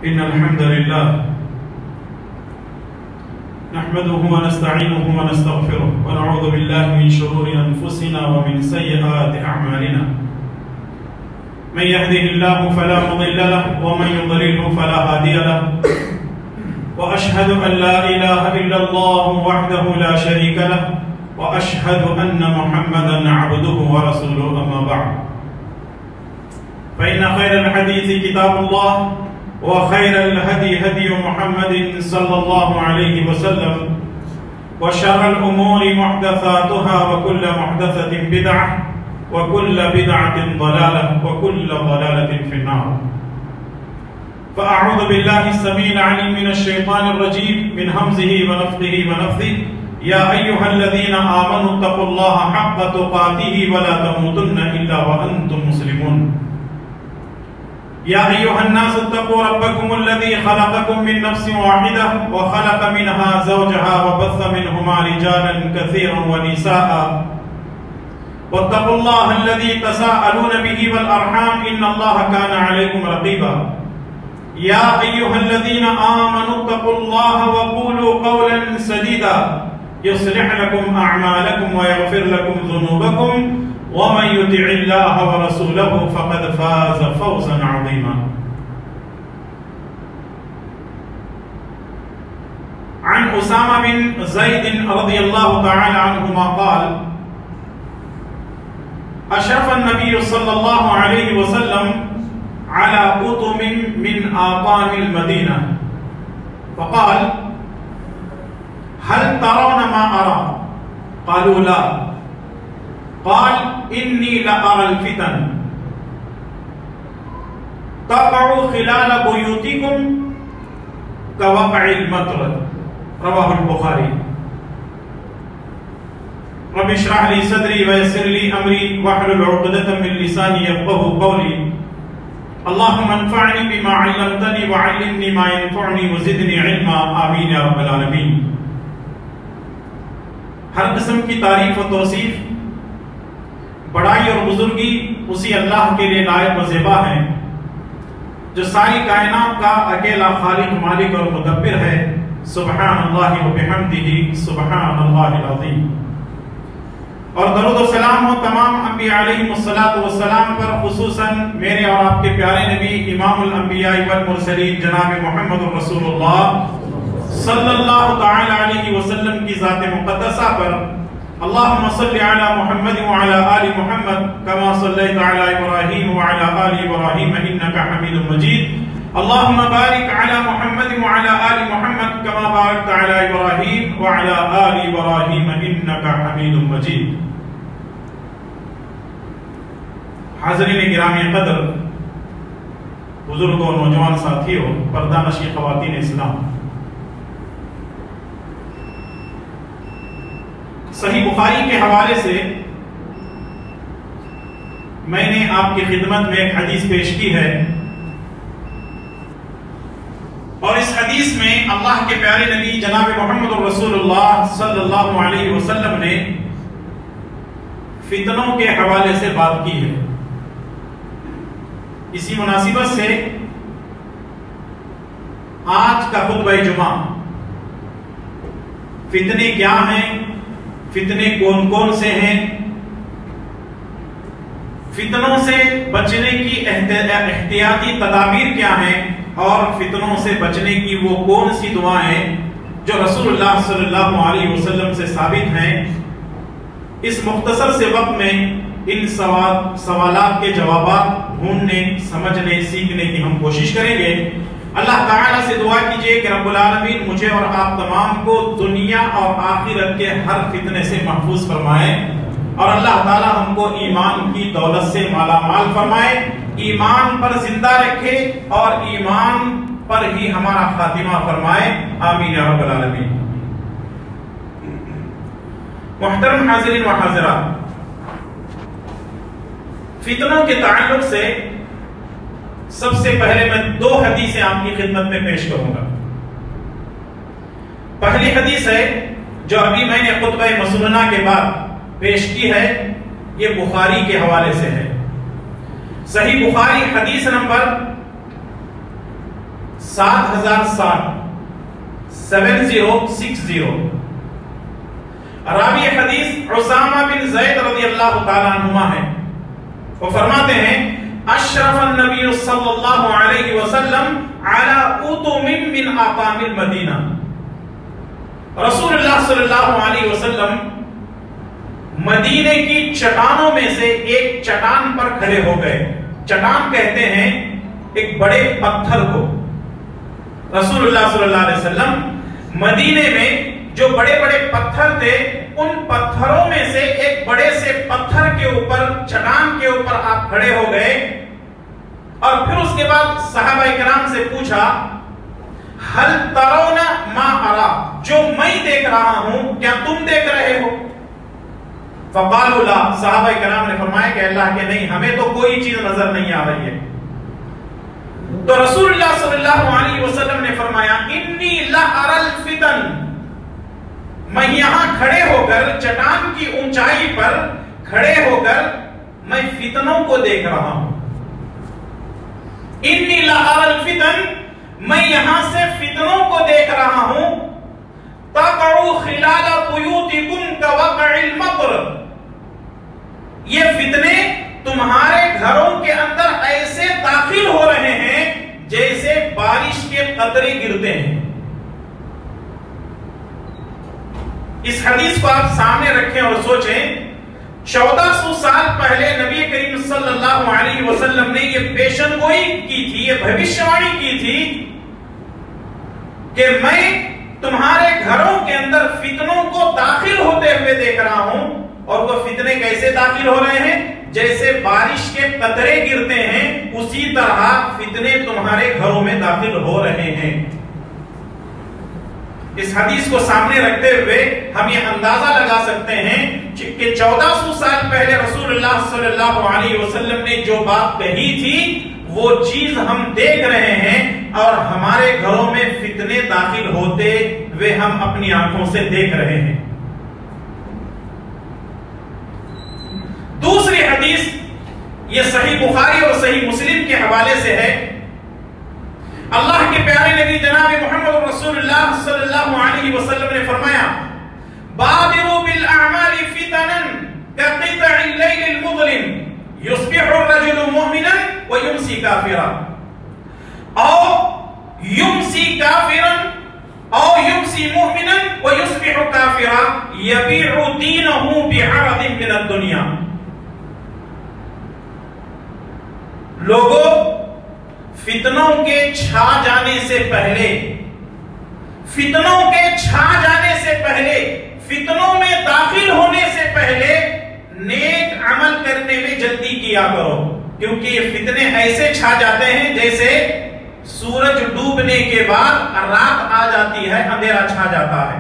إن الحمد لله نحمده ونستعينه ونستغفره ونعوذ بالله من شرور أنفسنا ومن سيئات أعمالنا من يهده الله فلا مضل له ومن يضلله فلا هادي له وأشهد أن لا إله إلا الله وحده لا شريك له وأشهد أن محمدا عبده ورسوله أما بعد فإن خير الحديث كتاب الله وخير الهدي هدي محمد صلى الله عليه وسلم وشر الأمور محدثاتها وكل محدثة بدعة وكل بدعة ضلالة وكل ضلالة في النار فأعوذ بالله السميع العليم من الشيطان الرجيم من همزه ونفخه ونفثه يا أيها الذين آمنوا اتقوا الله حق تقاته ولا تموتن إلا وأنتم مسلمون يا أيها الناس اتقوا ربكم الذي خلقكم من نفس واحدة وخلق منها زوجها وبث منهما رجالا كثيرا ونساء واتقوا الله الذي تساءلون به والأرحام إن الله كان عليكم رقيبا يا أيها الذين آمنوا اتقوا الله وقولوا قولا سديدا يصلح لكم أعمالكم ويغفر لكم ذنوبكم ومن يطع الله ورسوله فقد فاز فوزا عظيما عن أسامة بن زيد رضي الله تعالى عنهما قال أشرف النبي صلى الله عليه وسلم على قطم من آطام المدينة فقال هل ترون ما أرى قالوا لا قال إني لأرى الفتن تقع خلال بيوتكم كوقع المطر رواه البخاري رب اشرح لي صدري ويسر لي أمري واحلل عقدة من لساني يفقهوا قولي اللهم انفعني بما علمتني وعلمني ما ينفعني وزدني علما آمين يا رب العالمین۔ ہر قسم کی تعریف و توصیف بڑائی اور بزرگی اسی اللہ کے لیے لائق و زیبا ہے جو ساری کائنات کا اکیلا خالق مالک اور مدبر ہے۔ سبحان اللہ و بحمدہ سبحان اللہ العظیم۔ اور درود و سلام ہو تمام انبیاء علیہم السلام پر، خصوصاً میرے اور آپ کے پیارے نبی امام الانبیاء والمرسلین جناب محمد رسول اللہ صلی اللہ تعالی علیہ وسلم کی ذات مقدسہ پر۔ اللہم صلی علی محمد وعلی آل محمد کما صلیت علی ابراہیم وعلی آل ابراہیم انکا حمید مجید۔ اللہم بارک علی محمد وعلی آل محمد کما بارکت علی ابراہیم وعلی آل ابراہیم انکا حمید مجید۔ حاضرین گرامی قدر، بزرگوں، نوجوان ساتھیوں، پردہ نشی خواتین اسلام، صحیح بخاری کے حوالے سے میں نے آپ کی خدمت میں ایک حدیث پیش کی ہے، اور اس حدیث میں اللہ کے پیارے نبی جناب محمد رسول اللہ صلی اللہ علیہ وسلم نے فتنوں کے حوالے سے بات کی ہے۔ اسی مناسبت سے آج کا خطبہ جمعہ فتنے کیا ہیں، فتنے کون کون سے ہیں، فتنوں سے بچنے کی احتیاطی تدابیر کیا ہیں، اور فتنوں سے بچنے کی وہ کون سی دعائیں جو رسول اللہ صلی اللہ علیہ وسلم سے ثابت ہیں، اس مختصر سے وقت میں ان سوالات کے جوابات ڈھونڈنے، سمجھنے، سیکھنے کی ہم کوشش کریں گے۔ اللہ تعالیٰ سے دعا کیجئے کہ رب العالمین مجھے اور آپ تمام کو دنیا اور آخرت کے ہر فتنے سے محفوظ فرمائے، اور اللہ تعالیٰ ہم کو ایمان کی دولت سے مالا مال فرمائے، ایمان پر زندہ رکھے اور ایمان پر ہی ہمارا خاتمہ فرمائے، آمین یا رب العالمین۔ محترم حاضرین و حاضرات، فتنوں کے تعلق سے سب سے پہلے میں دو حدیثیں آپ کی خدمت میں پیش کروں گا۔ پہلی حدیث ہے جو ابھی میں نے خطبہ مسنونہ کے بعد پیش کی ہے، یہ بخاری کے حوالے سے ہے۔ صحیح بخاری حدیث نمبر 7060 7060. راوی حدیث عسامہ بن زید رضی اللہ تعالیٰ عنہما ہے. وہ فرماتے ہیں اشرف النبی صلی اللہ علیہ وسلم علی اتم من اقام المدینہ. رسول اللہ صلی اللہ علیہ وسلم مدینے کی چٹانوں میں سے ایک چٹان پر کھڑے ہو گئے. چٹان کہتے ہیں ایک بڑے پتھر کو. رسول اللہ صلی اللہ علیہ وسلم مدینے میں جو بڑے بڑے پتھر تھے ان پتھروں میں سے ایک بڑے سے پتھر کے اوپر, چٹان کے اوپر آپ کھڑے ہو گئے. اور پھر اس کے بعد صحابہ کرام سے پوچھا ہل ترون ما ارا, جو میں دیکھ رہا ہوں کیا تم دیکھ رہے ہو؟ فقالوا لا, صحابہ کرام نے فرمایا کہ اللہ کے نہیں, ہمیں تو کوئی چیز نظر نہیں آ رہی ہے. تو رسول اللہ صلی اللہ علیہ وسلم نے فرمایا انی لأرى الفتن, میں یہاں کھڑے ہو کر چٹان کی اونچائی پر کھڑے ہو کر میں فتنوں کو دیکھ رہا ہوں. انی لأرى الفتن, میں یہاں سے فتنوں کو دیکھ رہا ہوں. تقع خلال بیوتکم کوقع المطر, یہ فتنے تمہارے گھروں کے اندر ایسے داخل ہو رہے ہیں جیسے بارش کے قطرے گرتے ہیں. اس حدیث کو آپ سامنے رکھیں اور سوچیں, 1400 سال پہلے نبی کریم صلی اللہ علیہ وسلم نے یہ پیشن گوئی کی تھی, یہ بھوشیاوانی کی تھی کہ میں تمہارے گھروں کے اندر فتنوں کو داخل ہوتے ہوئے دیکھ رہا ہوں. اور وہ فتنے کیسے داخل ہو رہے ہیں؟ جیسے بارش کے قطرے گرتے ہیں اسی طرح فتنے تمہارے گھروں میں داخل ہو رہے ہیں. اس حدیث کو سامنے رکھتے ہوئے ہم یہ اندازہ لگا سکتے ہیں کہ 1400 سال پہلے رسول اللہ صلی اللہ علیہ وسلم نے جو بات کہی تھی وہ چیز ہم دیکھ رہے ہیں اور ہمارے گھروں میں فتنے داخل ہوتے ہوئے ہم اپنی آنکھوں سے دیکھ رہے ہیں. دوسری حدیث یہ صحیح بخاری اور صحیح مسلم کے حوالے سے ہے. اللہ کے پیارے نبی جناب محمد رسول اللہ صلی اللہ علیہ وسلم نے فرمایا بادروا بالاعمال فتنا كقطع الليل المظلم يصبح الرجل مؤمنا ويمسي كافرا او يمسي كافرا او يمسي مؤمنا ويصبح كافرا يبيع دينه بعرض من الدنيا. لوگوں, فتنوں کے چھا جانے سے پہلے, فتنوں کے چھا جانے سے پہلے, فتنوں میں داخل ہونے سے پہلے نیک عمل کرنے میں جلدی کیا کرو, کیونکہ یہ فتنے ایسے چھا جاتے ہیں جیسے سورج ڈوبنے کے بعد رات آ جاتی ہے, اندھیرا چھا جاتا ہے.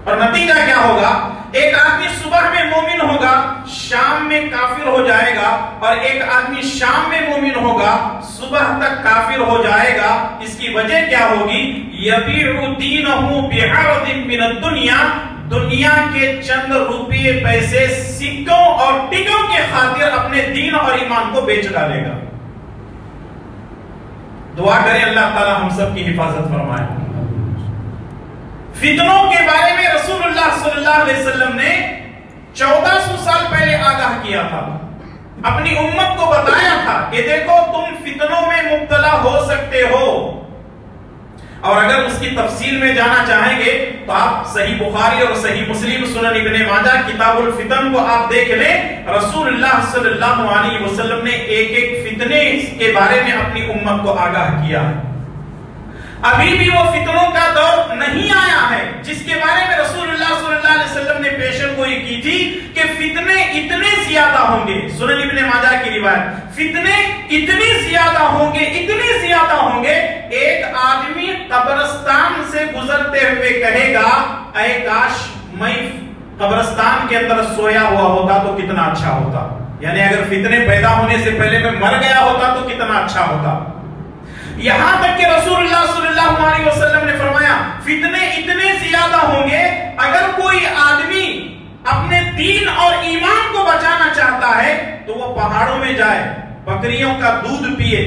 اور نتیجہ کیا ہوگا؟ ایک آدمی صبح میں مومن ہوگا, شام میں کافر ہو جائے گا, اور ایک آدمی شام میں مومن ہوگا, صبح تک کافر ہو جائے گا. اس کی وجہ کیا ہوگی؟ یبیع دینہ بعرض من الدنیا, دنیا کے چند روپے پیسے سکوں اور ٹکوں کے خاطر اپنے دین اور ایمان کو بیچ ڈالے گا. دعا کریں اللہ تعالی ہم سب کی حفاظت فرمائے. فتنوں کے بارے میں رسول اللہ صلی اللہ علیہ وسلم نے 1400 سال پہلے آگاہ کیا تھا, اپنی امت کو بتایا تھا کہ دیکھو تم فتنوں میں مبتلا ہو سکتے ہو. اور اگر اس کی تفصیل میں جانا چاہیں گے تو آپ صحیح بخاری اور صحیح مسلم, سنن ابن ماجہ, کتاب الفتن کو آپ دیکھ لیں. رسول اللہ صلی اللہ علیہ وسلم نے ایک ایک فتنے کے بارے میں اپنی امت کو آگاہ کیا ہے. ابھی بھی وہ فتنوں کا دور نہیں آیا ہے جس کے بارے میں رسول اللہ صلی اللہ علیہ وسلم نے پیشن گوئی کی تھی کہ فتنے اتنے زیادہ ہوں گے. سنن ابن ماجہ کی روایت, فتنے اتنے زیادہ ہوں گے, اتنے زیادہ ہوں گے, ایک آدمی قبرستان سے گزرتے ہوئے کہے گا اے کاش میں قبرستان کے اندر سویا ہوا ہوتا تو کتنا اچھا ہوتا. یعنی اگر فتنے پیدا ہونے سے پہلے میں مر گیا ہوتا تو کتنا اچھا ہوتا. یہاں تک کہ رسول اللہ صلی اللہ علیہ وسلم نے فرمایا فتنے اتنے زیادہ ہوں گے, اگر کوئی آدمی اپنے دین اور ایمان کو بچانا چاہتا ہے تو وہ پہاڑوں میں جائے, بکریوں کا دودھ پیے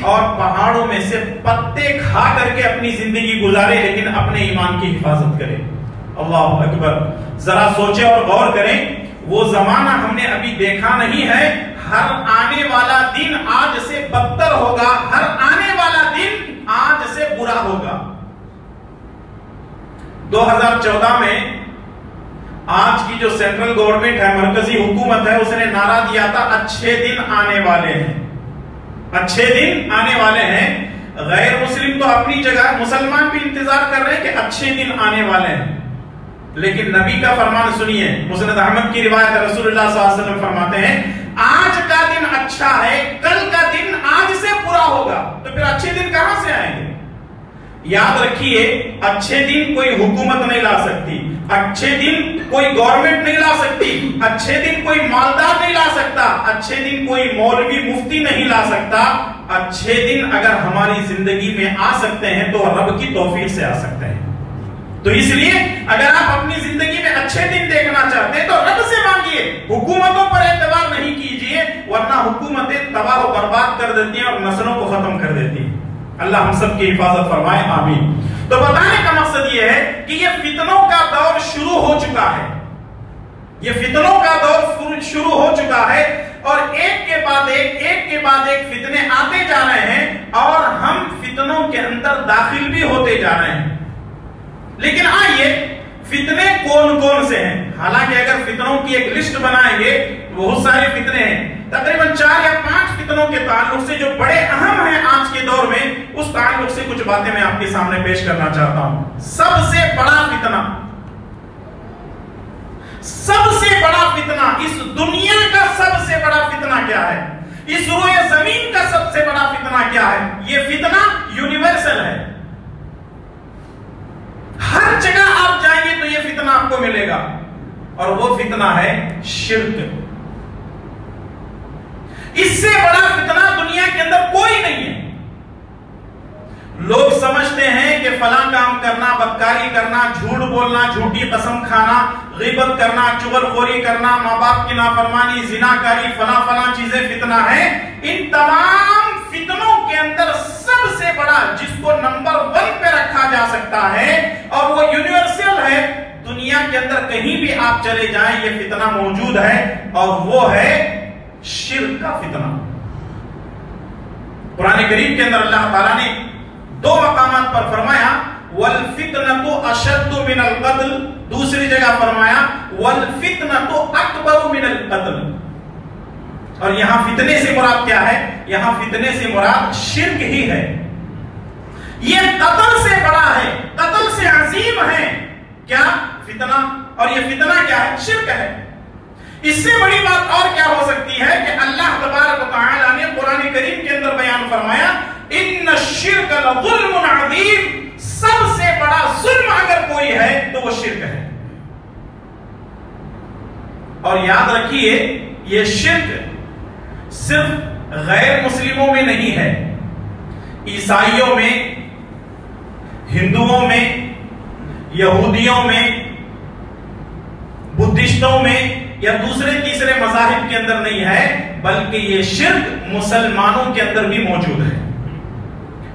اور پہاڑوں میں سے پتے کھا کر کے اپنی زندگی گزارے لیکن اپنے ایمان کی حفاظت کرے. اللہ اکبر. ذرا سوچیں اور غور کریں, وہ زمانہ ہم نے ابھی دیکھا نہیں ہے. ہر آنے والا دن آج سے بدتر ہوگا, ہر آنے والا دن آج سے برا ہوگا. 2014 میں آج کی جو سینٹرل گورنمنٹ ہے, مرکزی حکومت ہے, اس نے نعرہ دیا تھا اچھے دن آنے والے ہیں, اچھے دن آنے والے ہیں. غیر مسلم تو اپنی جگہ, مسلمان بھی انتظار کر رہے ہیں کہ اچھے دن آنے والے ہیں, لیکن نبی کا فرمان سنیے. مسند احمد کی روایت ہے, رسول اللہ صلی اللہ علیہ وسلم فرماتے ہیں آج کا دن اچھا ہے, کل کا دن آج سے برا ہوگا. تو پھر اچھے دن کہاں سے آئیں گے؟ یاد رکھیے, اچھے دن کوئی حکومت نہیں لا سکتی, اچھے دن کوئی گورنمنٹ نہیں لا سکتی, اچھے دن کوئی مالدار نہیں لا سکتا, اچھے دن کوئی مولوی مفتی نہیں لا سکتا. اچھے دن اگر ہماری زندگی میں آ سکتے ہیں تو رب کی توفیق سے آ سکتے ہیں. تو اس لیے اگر آپ اپنی زندگی میں اچھے دن دیکھنا چاہتے ہیں تو رب سے مانگیے, حکومتوں پر اعتبار نہیں کیجئے, ورنہ حکومتیں تباہ و برباد کر دیتی ہیں اور نسلوں کو ختم کر دیتی ہیں. اللہ ہم سب کی حفاظت فرمائے, آمین. تو بتانے کا مقصد یہ ہے کہ یہ فتنوں کا دور شروع ہو چکا ہے, یہ فتنوں کا دور شروع ہو چکا ہے, اور ایک کے بعد ایک فتنے آتے جا رہے ہیں, اور ہم فتنوں کے اندر داخل بھی ہوتے جا رہے ہیں. لیکن آئیے, فتنے کون کون سے ہیں؟ حالانکہ اگر فتنوں کی ایک لسٹ بنائیں گے بہت سارے فتنے ہیں, تقریباً 4 یا 5 فتنوں کے تعلق سے جو بڑے اہم ہیں آج کے دور میں, اس تعلق سے کچھ باتیں میں آپ کے سامنے پیش کرنا چاہتا ہوں. سب سے بڑا فتنہ, سب سے بڑا فتنہ, اس دنیا کا سب سے بڑا فتنہ کیا ہے؟ اس روئے زمین کا سب سے بڑا فتنہ کیا ہے؟ یہ فتنہ یونیورسل ہے. ہر جگہ آپ جائیں گے تو یہ فتنہ آپ کو ملے گا, اور وہ فتنہ ہے شرک. اس سے بڑا فتنہ دنیا کے اندر کوئی نہیں ہے. لوگ سمجھتے ہیں کہ فلاں کام کرنا, بدکاری کرنا, جھوٹ بولنا, جھوٹی قسم کھانا, غیبت کرنا, چغلخوری کرنا, ماں باپ کی نافرمانی, زنا کاری, فلاں چیزیں فتنہ ہیں. ان تمام فتنوں کے اندر سب سے بڑا جس کو نمبر 1 پہ رکھا جا سکتا ہے, اور وہ یونیورسل ہے, دنیا کے اندر کہیں بھی آپ چلے جائیں یہ فتنہ موجود ہے, اور وہ ہے شرک کا فتنہ. قرآن کریم کے اندر اللہ تعالیٰ نے 2 مقامات پر فرمایا وَالْفِتْنَةُ أَشَدُّ مِنَ الْقَتْلِ, دوسری جگہ فرمایا وَالْفِتْنَةُ أَكْبَرُ مِنَ الْقَتْلِ. اور یہاں فتنے سے مراد کیا ہے؟ یہاں فتنے سے مراد شرک ہی ہے. یہ قتل سے بڑا ہے, قتل سے عظیم ہے کیا؟ فتنہ. اور یہ فتنہ کیا ہے؟ شرک ہے. اس سے بڑی بات اور کیا ہو سکتی ہے کہ اللہ تبارک و تعالی نے قرآن کریم کے اندر بیان فرمایا ان الشرک لظلم عظیم, سب سے بڑا ظلم اگر کوئی ہے تو وہ شرک ہے. اور یاد رکھیے یہ شرک صرف غیر مسلموں میں نہیں ہے, عیسائیوں میں, ہندوؤں میں, یہودیوں میں, بدھسٹوں میں یا دوسرے تیسرے مذاہب کے اندر نہیں ہے, بلکہ یہ شرک مسلمانوں کے اندر بھی موجود ہے.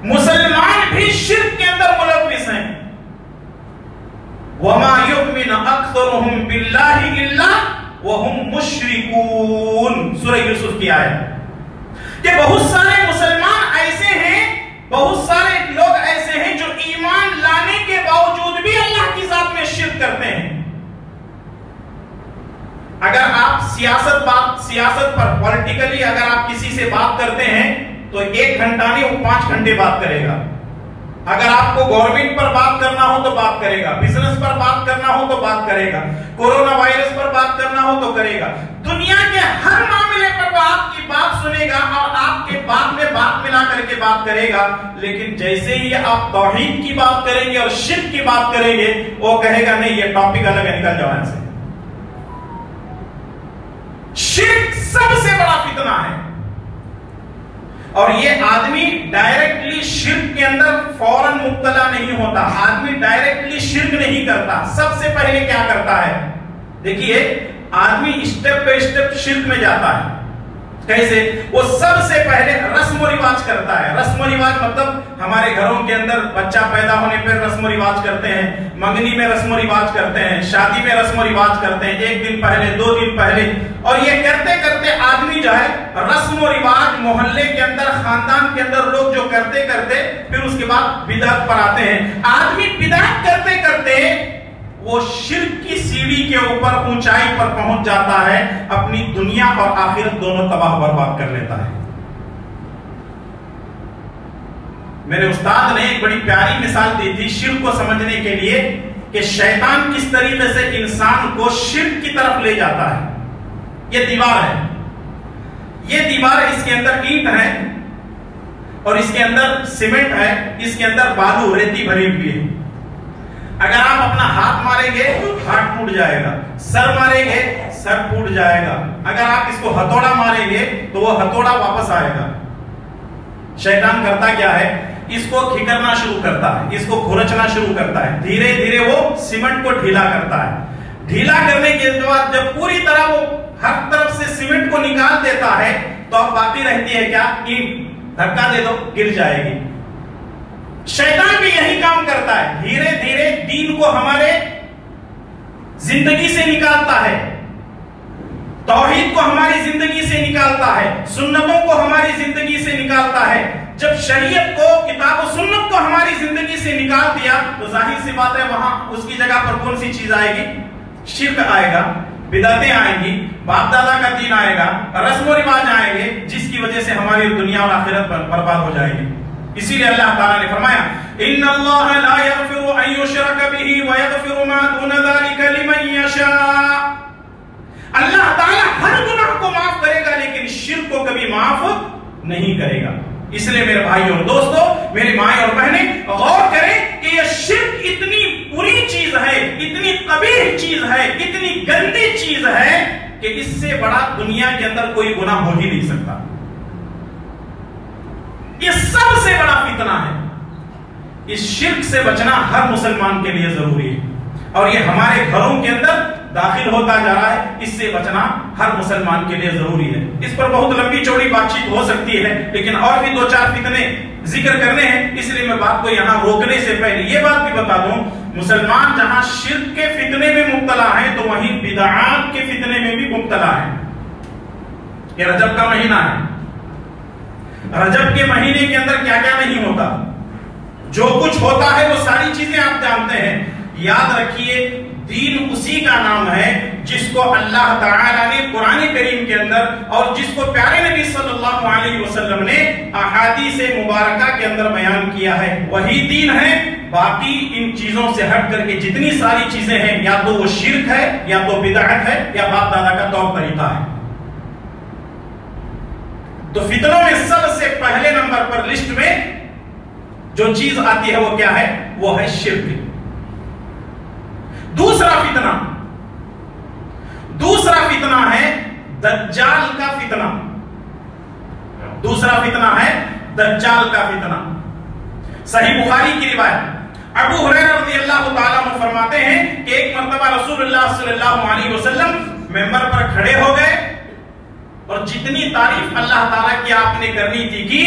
مسلمان بھی شرک کے اندر ملوث ہیں. وَمَا يُؤْمِنُ أَكْثَرُهُمْ بِاللَّهِ إِلَّا وَهُمْ مُشْرِكُونَ, سورہ یوسف کی آیت کہ بہت سارے مسلمان ایسے ہیں, بہت سارے لوگ ایسے ہیں جو ایمان لانے کے باوجود بھی اللہ کی ذات میں شرک کرتے ہیں. اگر آپ سیاست پر پولیٹیکلی اگر آپ کسی سے بات کرتے ہیں تو 1 گھنٹہ نہیں وہ 5 گھنٹے بات کرے گا. اگر آپ کو گورنمنٹ پر بات کرنا ہو تو بات کرے گا, بزنس پر بات کرنا ہو تو بات کرے گا, کورونا وائرس پر بات کرنا ہو تو کرے گا. دنیا کے ہر معاملے پر وہ آپ کی بات سنے گا اور آپ کے بات میں بات ملا کر کے بات کرے گا. لیکن جیسے ہی آپ توحید کی بات کریں گے اور شرک کی بات کریں گے وہ کہے گا نہیں یہ ٹاپک الگ ہے, نکل جاؤ سے. شرک سب سے بڑا فتنہ ہے, اور یہ آدمی ڈائریکٹلی شرک کے اندر فوراً مبتلا نہیں ہوتا. آدمی ڈائریکٹلی شرک نہیں کرتا. سب سے پہلے کیا کرتا ہے؟ دیکھیے, آدمی اسٹیپ پہ اسٹیپ شرک میں جاتا ہے. کیسے؟ وہ سب سے پہلے رسم و رواج کرتا ہے. رسم و رواج مطلب ہمارے گھروں کے اندر بچہ پیدا ہونے پر رسم و رواج کرتے ہیں, منگنی میں رسم و رواج کرتے ہیں, شادی میں رسم و رواج کرتے ہیں, 1 دن پہلے 2 دن پہلے. اور یہ کرتے کرتے آدمی جو ہے رسم و رواج محلے کے اندر, خاندان کے اندر لوگ جو کرتے کرتے پھر اس کے بعد بدعت پر آتے ہیں. آدمی بدعت کرتے کرتے وہ شرک کی سیڑھی کے اوپر اونچائی پر پہنچ جاتا ہے, اپنی دنیا اور آخرت دونوں تباہ برباد کر لیتا ہے. میرے استاد نے ایک بڑی پیاری مثال دی تھی شرک کو سمجھنے کے لیے کہ شیطان کس طریقے سے انسان کو شرک کی طرف لے جاتا ہے. یہ دیوار ہے, یہ دیوار اس کے اندر اینٹ ہے اور اس کے اندر سیمنٹ ہے, اس کے اندر بالو ریتی بھری ہوئی ہے. اگر آپ اپنا ہاتھ ماریں گے ہاتھ ٹوٹ جائے گا, سر ماریں گے سر ٹوٹ جائے گا, اگر آپ اس کو ہتھوڑا ماریں گے تو وہ ہتھوڑا واپس آئے گا. شیطان کرتا کیا ہے؟ اس کو کھکرنا شروع کرتا ہے, اس کو کھرچنا شروع کرتا ہے, دھیرے دھیرے وہ سیمنٹ کو ڈھیلا کرتا ہے. ڈھیلا کرنے کے بعد جب پوری طرح وہ ہر طرف سے سیمنٹ کو نکال دیتا ہے تو اب باقی رہتی ہے کیا؟ اینٹ. دھکا دے دو گر جائے گی. شیطان بھی یہی کام کرتا ہے, دھیرے دھیرے دین کو ہمارے زندگی سے نکالتا ہے, توحید کو ہماری زندگی سے نکالتا ہے, سنتوں کو ہماری زندگی سے نکالتا ہے. جب شریعت کو, کتاب و سنت کو ہماری زندگی سے نکال دیا تو ظاہر سی بات ہے وہاں اس کی جگہ پر کون سی چیز آئے گی؟ شرک آئے گا, بدعتیں آئیں گی, باپ دادا کا دین آئے گا, رسم و رواج آئیں گے, جس کی وجہ سے ہماری دنیا اور آخرت برباد ہو جائے گی. اسی لیے اللہ تعالیٰ نے فرمایا ان اللہ لا یغفر ان یشرک بہ ویغفر ما دون ذلک لمن یشاء. اللہ تعالیٰ ہر گناہ کو معاف کرے گا لیکن شرک کو کبھی معاف نہیں کرے گا. اس لیے میرے بھائی اور دوستو, میری مائیں اور بہنیں, غور کریں کہ یہ شرک اتنی بری چیز ہے, اتنی قبیح چیز ہے, اتنی گندی چیز ہے کہ اس سے بڑا دنیا کے اندر کوئی گناہ ہو ہی نہیں سکتا. یہ سب سے بڑا فتنہ ہے. اس شرک سے بچنا ہر مسلمان کے لیے ضروری ہے اور یہ ہمارے گھروں کے اندر داخل ہوتا جا رہا ہے. اس سے بچنا ہر مسلمان کے لیے ضروری ہے. اس پر بہت لمبی چوڑی بات چیت ہو سکتی ہے لیکن اور بھی 2-4 فتنے ذکر کرنے ہیں, اس لیے میں بات کو یہاں روکنے سے پہلے یہ بات بھی بتا دوں, مسلمان جہاں شرک کے فتنے میں مبتلا ہیں تو وہیں بدعات کے فتنے میں بھی مبتلا ہیں. یہ رجب کا مہینہ ہے, رجب کے مہینے کے اندر کیا کیا نہیں ہوتا, جو کچھ ہوتا ہے وہ ساری چیزیں آپ جانتے ہیں. یاد رکھیے دین اسی کا نام ہے جس کو اللہ تعالیٰ نے قرآن کریم کے اندر اور جس کو پیارے نبی صلی اللہ علیہ وسلم نے احادیث مبارکہ کے اندر بیان کیا ہے. وہی دین ہے. باقی ان چیزوں سے ہٹ کر کے جتنی ساری چیزیں ہیں یا تو وہ شرک ہے یا تو بدعت ہے یا باپ دادا کا طور طریقہ ہے. تو فتنوں میں سب سے پہلے نمبر پر لسٹ میں جو چیز آتی ہے وہ کیا ہے؟ وہ ہے شرک. دوسرا فتنہ ہے دجال کا فتنہ. دوسرا فتنہ ہے دجال کا فتنہ. صحیح بخاری کی روایت ابو ہریرہ رضی اللہ تعالیٰ عنہ فرماتے ہیں کہ ایک مرتبہ رسول اللہ صلی اللہ علیہ وسلم منبر پر کھڑے ہو گئے اور جتنی تعریف اللہ تعالیٰ کی آپ نے کرنی تھی کی,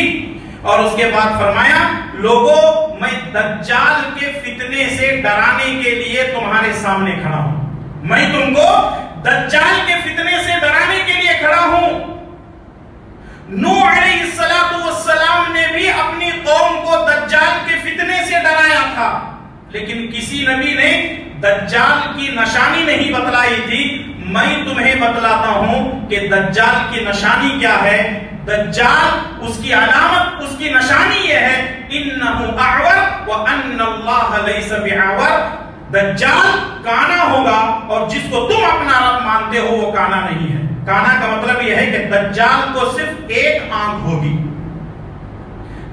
اور اس کے بعد فرمایا لوگوں میں دجال کے فتنے سے ڈرانے کے لیے تمہارے سامنے کھڑا ہوں. میں تم کو دجال کے فتنے سے ڈرانے کے لیے کھڑا ہوں. نوح علیہ السلام نے بھی اپنی قوم کو دجال کے فتنے سے ڈرایا تھا لیکن کسی نبی نے دجال کی نشانی نہیں بتلائی تھی. میں تمہیں بتلاتا ہوں کہ دجال کی نشانی کیا ہے. دجال اس کی علامت, اس کی نشانی یہ ہے انہو اعور وان اللہ لیس بعور. دجال کانا ہوگا اور جس کو تم اپنا رب مانتے ہو وہ کانا نہیں ہے. کانا کا مطلب یہ ہے کہ دجال کو صرف ایک آنکھ ہوگی.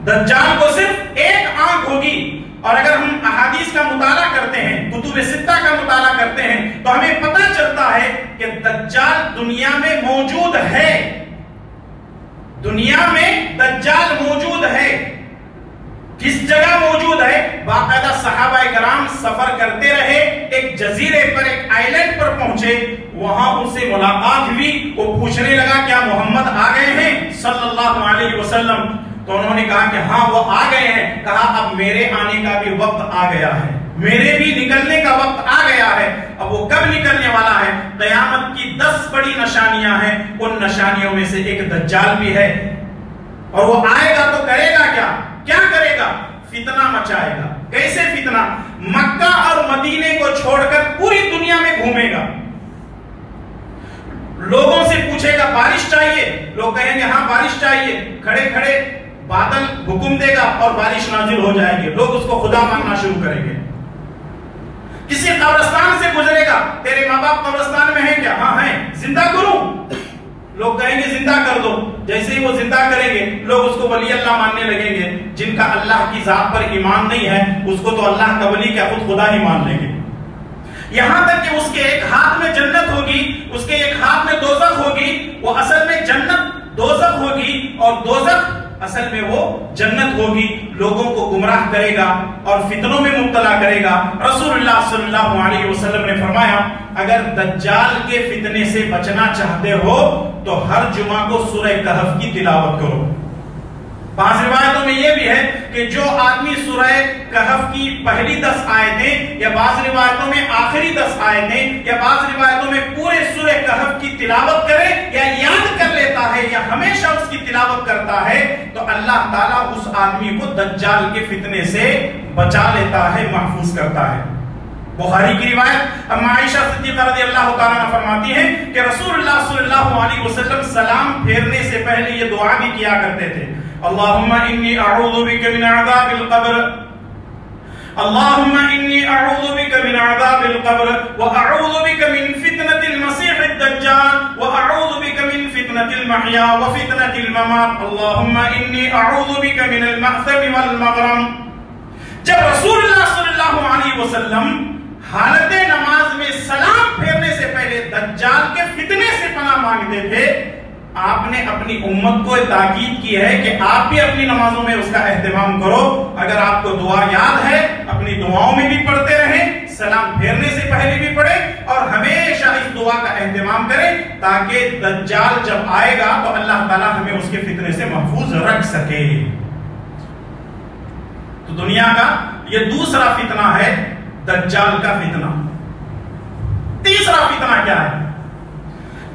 دجال کو صرف ایک آنکھ ہوگی. اور اگر ہم احادیث کا مطالعہ کرتے ہیں, کتب ستہ کا مطالعہ کرتے ہیں تو ہمیں پتہ چلتا ہے کہ دجال دنیا میں موجود ہے. دنیا میں دجال موجود ہے. کس جگہ موجود ہے؟ باقاعدہ صحابہ کرام سفر کرتے رہے، ایک جزیرے پر، ایک آئلینڈ پر پہنچے، وہاں ان سے ملاقات ہوئی، وہ پوچھنے لگا کیا محمد آ گئے ہیں صلی اللہ علیہ وسلم؟ تو انہوں نے کہا کہ ہاں وہ آ گئے ہیں۔ کہا اب میرے آنے کا بھی وقت آ گیا ہے، میرے بھی نکلنے کا وقت آ گیا ہے۔ اب وہ کب نکلنے والا ہے؟ قیامت کی 10 بڑی نشانیاں ہیں، ان نشانیوں میں سے ایک دجال بھی ہے، اور وہ آئے گا تو کرے گا کیا؟ کیا کرے گا؟ فتنہ مچائے گا۔ کیسے فتنہ؟ مکہ اور مدینے کو چھوڑ کر پوری دنیا میں گھومے گا، لوگوں سے پوچھے گا بارش چاہیے، لوگ کہیں گے ہاں بارش چاہیے، کھڑے کھڑے بادل حکم دے گا اور بارش نازل ہو جائے گی، لوگ اس کو خدا ماننا شروع کریں گے۔ کسی قبرستان سے گزرے گا، تیرے ماں باپ قبرستان میں ہیں کیا؟ ہاں ہیں، زندہ کروں؟ لوگ کہیں گے زندہ کر دو، جیسے ہی وہ زندہ کریں گے لوگ اس کو ولی اللہ ماننے لگیں گے۔ جن کا اللہ کی ذات پر ایمان نہیں ہے اس کو تو اللہ کا ولی کیا خود خدا ہی مان لیں گے۔ یہاں تک کہ اس کے ایک ہاتھ میں جنت ہوگی، اس کے ایک ہاتھ میں دوزخ ہوگی، وہ اصل میں جنت دوزخ ہوگی اور دوزخ اصل میں وہ جنت ہوگی، لوگوں کو گمراہ کرے گا اور فتنوں میں مبتلا کرے گا۔ رسول اللہ صلی اللہ علیہ وسلم نے فرمایا اگر دجال کے فتنے سے بچنا چاہتے ہو تو ہر جمعہ کو سورہ کہف کی تلاوت کرو۔ بعض روایتوں میں یہ بھی ہے کہ جو آدمی سورہ کہف کی پہلی 10 آیتیں یا بعض روایتوں میں آخری 10 آیتیں یا بعض روایتوں میں پورے سورہ کہف کی تلاوت کرے یا یاد کر لیتا ہے یا ہمیشہ اس کی تلاوت کرتا ہے تو اللہ تعالیٰ اس آدمی کو دجال کے فتنے سے بچا لیتا ہے، محفوظ کرتا ہے۔ بخاری کی روایت اما عائشہ صدیقہ رضی اللہ تعالیٰ عنہ فرماتی ہیں کہ رسول اللہ صلی اللہ علیہ وسلم سلام پھیرنے سے پہلے یہ دعا بھی کیا کرتے تھے، اللہم انی اعوذ بک من عذاب القبر، اللہم انی اعوذ بک من عذاب القبر واعوذ بک من فتنة المسیح الدجال واعوذ بک من فتنة المحیا وفتنة الممات، اللہم انی اعوذ بک من المأثم والمغرم۔ جب رسول اللہ صلی اللہ علیہ وسلم حالت نماز میں سلام پھیرنے سے پہلے دجال کے فتنے سے پناہ مانگتے تھے، آپ نے اپنی امت کو تاکید کی ہے کہ آپ بھی اپنی نمازوں میں اس کا اہتمام کرو۔ اگر آپ کو دعا یاد ہے اپنی دعاؤں میں بھی پڑھتے رہیں، سلام پھیرنے سے پہلے بھی پڑھیں اور ہمیشہ اس دعا کا اہتمام کریں تاکہ دجال جب آئے گا تو اللہ تعالیٰ ہمیں اس کے فتنے سے محفوظ رکھ سکے۔ تو دنیا کا یہ دوسرا فتنہ ہے دجال کا فتنہ۔ تیسرا فتنہ کیا ہے؟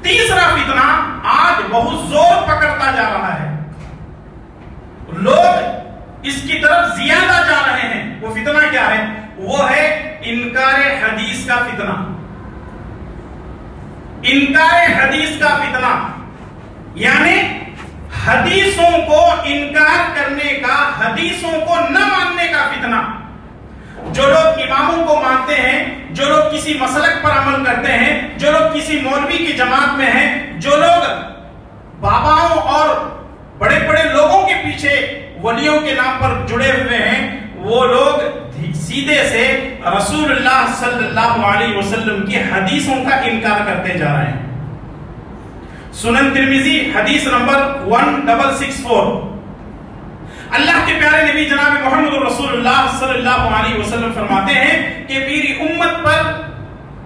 تیسرا فتنہ آج بہت زور پکڑتا جا رہا ہے، لوگ اس کی طرف زیادہ جا رہے ہیں۔ وہ فتنہ کیا ہے؟ وہ ہے انکار حدیث کا فتنہ۔ انکار حدیث کا فتنہ یعنی حدیثوں کو انکار کرنے کا، حدیثوں کو نہ ماننے کا فتنہ۔ جو لوگ اماموں کو مانتے ہیں، جو لوگ کسی مسلک پر عمل کرتے ہیں، جو لوگ کسی مولوی کی جماعت میں ہیں، جو لوگ باباؤں اور بڑے بڑے لوگوں کے پیچھے ولیوں کے نام پر جڑے ہوئے ہیں، وہ لوگ سیدھے سے رسول اللہ صلی اللہ علیہ وسلم کی حدیثوں کا انکار کرتے جا رہے ہیں۔ سنن ترمذی حدیث نمبر 1664، اللہ کے پیارے نبی جناب محمد رسول اللہ صلی اللہ علیہ وسلم فرماتے ہیں کہ میری امت پر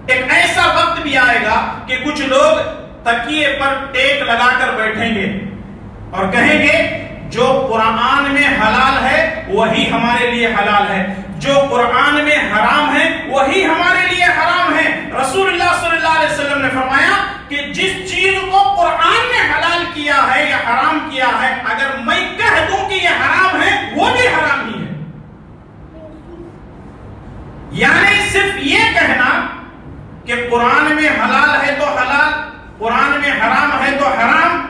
ایک ایسا وقت بھی آئے گا کہ کچھ لوگ تکیے پر ٹیک لگا کر بیٹھیں گے اور کہیں گے جو قرآن میں حلال ہے وہی ہمارے لیے حلال ہے، جو قرآن میں حرام ہے وہی ہمارے لیے حرام ہے۔ رسول اللہ صلی اللہ علیہ وسلم نے فرمایا کہ جس چیز کو قرآن نے حلال کیا ہے یا حرام کیا ہے، اگر میں کہہ دوں کہ یہ حرام ہے وہ بھی حرام ہی ہے۔ یعنی صرف یہ کہنا کہ قرآن میں حلال ہے تو حلال، قرآن میں حرام ہے تو حرام،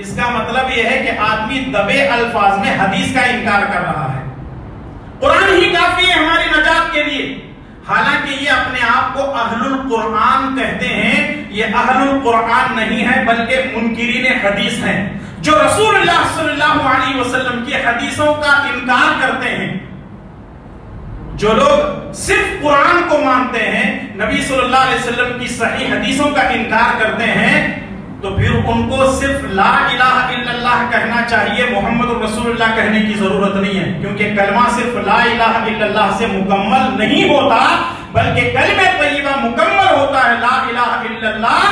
اس کا مطلب یہ ہے کہ آدمی دبے الفاظ میں حدیث کا انکار کر رہا ہے۔ قرآن ہی کافی ہے ہماری نجات کے لیے، حالانکہ یہ اپنے آپ کو اہل القرآن کہتے ہیں۔ یہ اہل القرآن نہیں ہے بلکہ منکرین حدیث ہیں، جو رسول اللہ صلی اللہ علیہ وسلم کی حدیثوں کا انکار کرتے ہیں۔ جو لوگ صرف قرآن کو مانتے ہیں، نبی صلی اللہ علیہ وسلم کی صحیح حدیثوں کا انکار کرتے ہیں، تو پھر ان کو صرف لا الہ الا اللہ کہنا چاہیے، محمد الرسول اللہ کہنے کی ضرورت نہیں ہے، کیونکہ کلمہ صرف لا الہ الا اللہ سے مکمل نہیں ہوتا، بلکہ کلمہ طیبہ مکمل ہوتا ہے لا الہ الا اللہ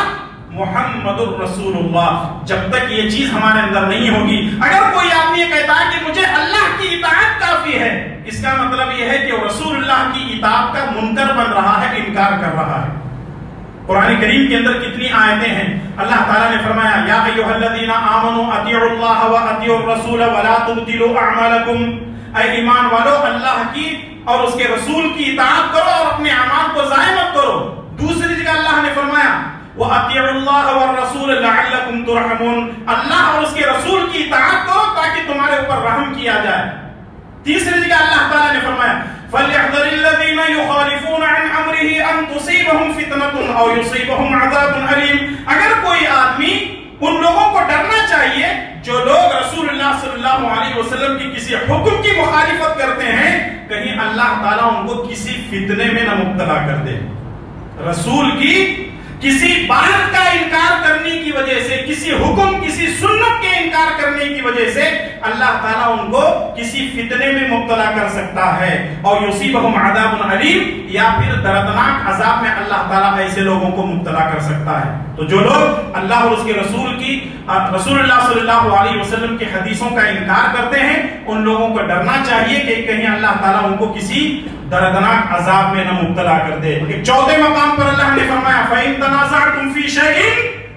محمد الرسول اللہ۔ جب تک یہ چیز ہمارے اندر نہیں ہوگی، اگر کوئی آدمی یہ کہتا ہے کہ مجھے اللہ کی اطاعت کافی ہے، اس کا مطلب یہ ہے کہ وہ رسول اللہ کی اطاعت کا منکر بن رہا ہے، انکار کر رہا ہے۔ قرآن کریم کے اندر کتنی آیتیں ہیں، اللہ تعالیٰ نے فرمایا یا ایھا الذین آمنوا اطیعوا اللہ واطیعوا الرسول ولا تبطلوا اعمالکم، اے ایمان والو اللہ کی اور اس کے رسول کی اطاعت کرو اور اپنے اعمال کو ضائع مت کرو۔ دوسری جگہ اللہ نے فرمایا وَأَطِيعُوا اللَّهَ وَالرَّسُولَ لَعَلَّكُمْ تُرْحَمُونَ، اللہ اور اس کے رسول کی اطاعت کرو تاکہ تمہارے اوپر رحم کیا جائے۔ تیسری جگہ اللہ تعالیٰ نے فرمایا فَلْيَحْذَرِ الَّذِينَ يُخَالِفُونَ عَنْ أَمْرِهِ أَن تُصِيبَهُمْ فِتْنَةٌ أَوْ يُصِيبَهُمْ عَذَابٌ أَلِيمٌ، اگر کوئی آدمی، ان لوگوں کو ڈرنا چاہیے جو لوگ رسول اللہ صلی اللہ علیہ وسلم کی کسی حکم کی مخالفت کرتے ہیں، کہیں اللہ تعالیٰ ان کو کسی فتنے میں نہ مبتلا کر دے۔ رسول کی کسی بات کا انکار کرنے کی وجہ سے، کسی حکم، کسی سنت کے انکار کرنے کی وجہ سے اللہ تعالیٰ ان کو کسی فتنے میں مبتلا کر سکتا ہے، اور یصیبہم عذاب علیم، یا پھر دردناک عذاب میں اللہ تعالیٰ ایسے لوگوں کو مبتلا کر سکتا ہے۔ تو جو لوگ اللہ اور اس کے رسول اللہ صلی اللہ علیہ وسلم کی حدیثوں کا انکار کرتے ہیں، ان لوگوں کو ڈرنا چاہیے کہ کہیں اللہ تعالیٰ ان کو کسی دردناک عذاب میں نہ مبتلا کر دے۔ چوتھے مقام پر اللہ نے فرمایا فَإِن تَنَازَعْتُمْ فِي شَيْءٍ